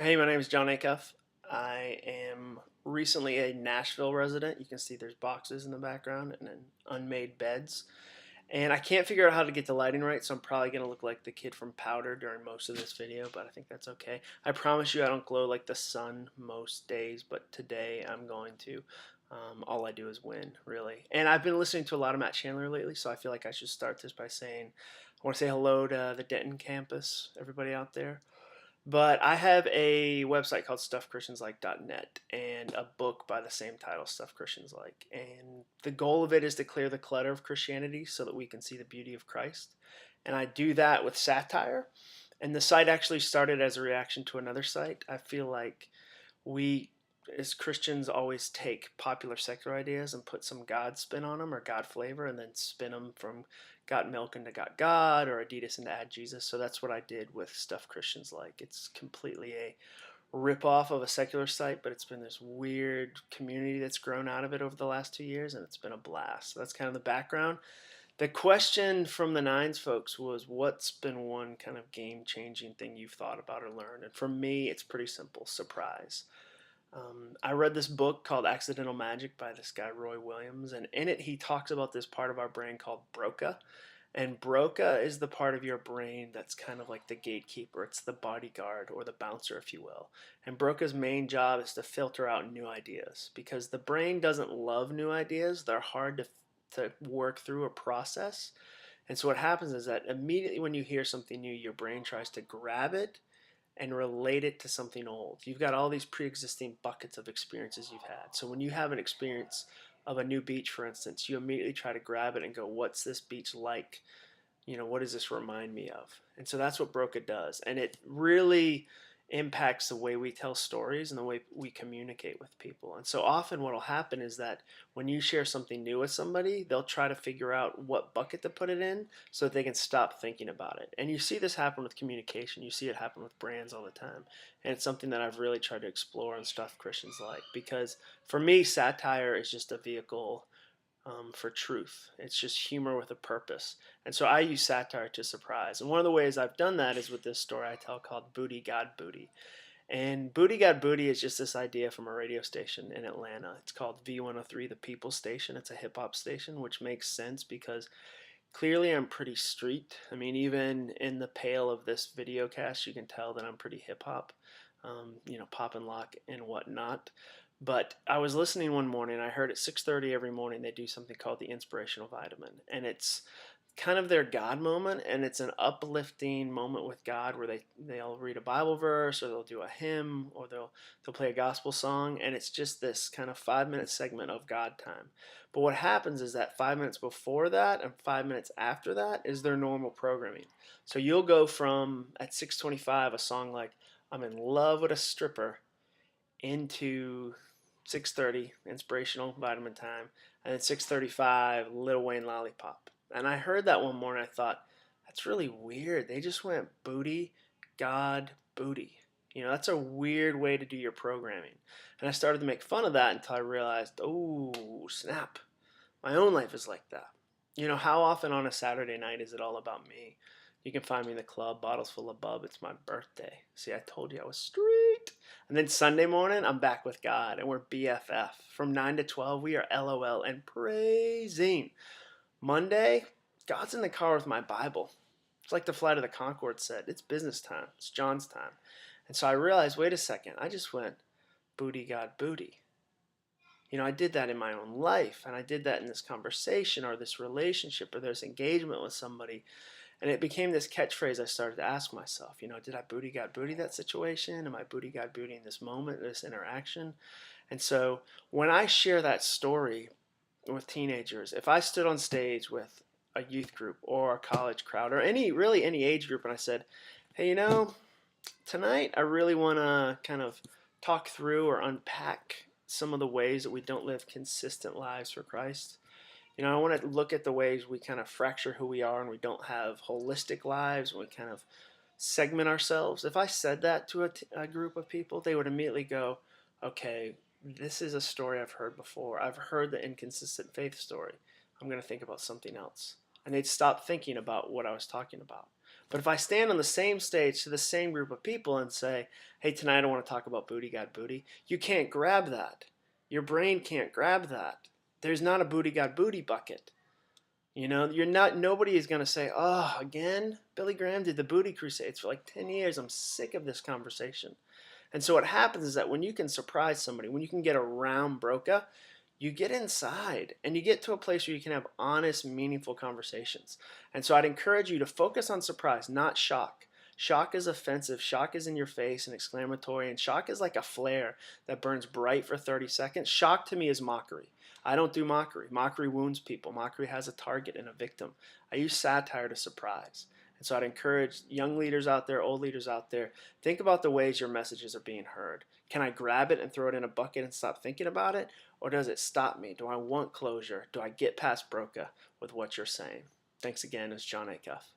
Hey, my name is Jon Acuff. I am recently a Nashville resident. You can see there's boxes in the background and then unmade beds. And I can't figure out how to get the lighting right, so I'm probably going to look like the kid from Powder during most of this video, but I think that's okay. I promise you I don't glow like the sun most days, but today I'm going to. All I do is win, really. And I've been listening to a lot of Matt Chandler lately, so I feel like I should start this by saying I want to say hello to the Denton campus, everybody out there. But I have a website called stuffchristianslike.net and a book by the same title, Stuff Christians Like. And the goal of it is to clear the clutter of Christianity so that we can see the beauty of Christ. And I do that with satire. And the site actually started as a reaction to another site. I feel like we as Christians always take popular secular ideas and put some God spin on them or God flavor and then spin them from got milk into got God or Adidas into add Jesus. So that's what I did with Stuff Christians Like. It's completely a rip off of a secular site, but it's been this weird community that's grown out of it over the last 2 years, and it's been a blast. So that's kind of the background. The question from the Nines folks was, what's been one kind of game changing thing you've thought about or learned? And for me, it's pretty simple: surprise. I read this book called Accidental Magic by this guy, Roy Williams, and in it he talks about this part of our brain called Broca. And Broca is the part of your brain that's kind of like the gatekeeper. It's the bodyguard or the bouncer, if you will. And Broca's main job is to filter out new ideas because the brain doesn't love new ideas. They're hard to work through or process. And so what happens is that immediately when you hear something new, your brain tries to grab it and relate it to something old. You've got all these pre-existing buckets of experiences you've had. So when you have an experience of a new beach, for instance, you immediately try to grab it and go, what's this beach like? What does this remind me of? And so that's what Broca does. And it really impacts the way we tell stories and the way we communicate with people. And so often what will happen is that when you share something new with somebody, they'll try to figure out what bucket to put it in so that they can stop thinking about it. And you see this happen with communication. You see it happen with brands all the time. And it's something that I've really tried to explore and stuff Christians like because for me, satire is just a vehicle for truth. It's just humor with a purpose. And so I use satire to surprise. And one of the ways I've done that is with this story I tell called Booty God Booty. And Booty God Booty is just this idea from a radio station in Atlanta. It's called V103, the People Station. It's a hip hop station, which makes sense because clearly I'm pretty street. I mean, even in the pale of this video cast, you can tell that I'm pretty hip hop, pop and lock and whatnot. But I was listening one morning. I heard at 6:30 every morning they do something called the inspirational vitamin, and it's kind of their God moment, and it's an uplifting moment with God where they'll read a Bible verse or they'll do a hymn or they'll play a gospel song, and it's just this kind of 5 minute segment of God time. But what happens is that 5 minutes before that and 5 minutes after that is their normal programming. So you'll go from at 6:25 a song like "I'm in love with a stripper" into 6:30 inspirational vitamin time, and then 6:35 Lil Wayne Lollipop. And I heard that one morning. I thought that's really weird. They just went booty, God, booty. That's a weird way to do your programming. And I started to make fun of that until I realized, oh snap, my own life is like that. How often on a Saturday night is it all about me? You can find me in the club, bottles full of bub. It's my birthday. See, I told you I was street. And then Sunday morning, I'm back with God, and we're BFF. From 9 to 12, we are LOL and praising. Monday, God's in the car with my Bible. It's like the Flight of the Conchords said. It's business time. It's John's time. And so I realized, wait a second. I just went booty, God, booty. I did that in my own life, and I did that in this conversation or this relationship or this engagement with somebody. And it became this catchphrase I started to ask myself, did I booty got booty that situation? Am I booty got booty in this moment, this interaction? And so when I share that story with teenagers, if I stood on stage with a youth group or a college crowd or any age group and I said, hey, tonight I really want to kind of talk through or unpack some of the ways that we don't live consistent lives for Christ. I want to look at the ways we kind of fracture who we are and we don't have holistic lives and we kind of segment ourselves. If I said that to a group of people, they would immediately go, okay, this is a story I've heard before. I've heard the inconsistent faith story. I'm going to think about something else. And they'd stop thinking about what I was talking about. But if I stand on the same stage to the same group of people and say, hey, tonight I want to talk about booty got booty, you can't grab that. Your brain can't grab that. There's not a booty got booty bucket. You know, nobody is going to say, oh, again, Billy Graham did the booty crusades for like 10 years. I'm sick of this conversation. And so what happens is that when you can surprise somebody, when you can get around Broca, you get inside and you get to a place where you can have honest, meaningful conversations. And so I'd encourage you to focus on surprise, not shock. Shock is offensive. Shock is in your face and exclamatory. And shock is like a flare that burns bright for 30 seconds. Shock to me is mockery. I don't do mockery. Mockery wounds people. Mockery has a target and a victim. I use satire to surprise. And so I'd encourage young leaders out there, old leaders out there, think about the ways your messages are being heard. Can I grab it and throw it in a bucket and stop thinking about it? Or does it stop me? Do I want closure? Do I get past Broca with what you're saying? Thanks again. It's Jon Acuff.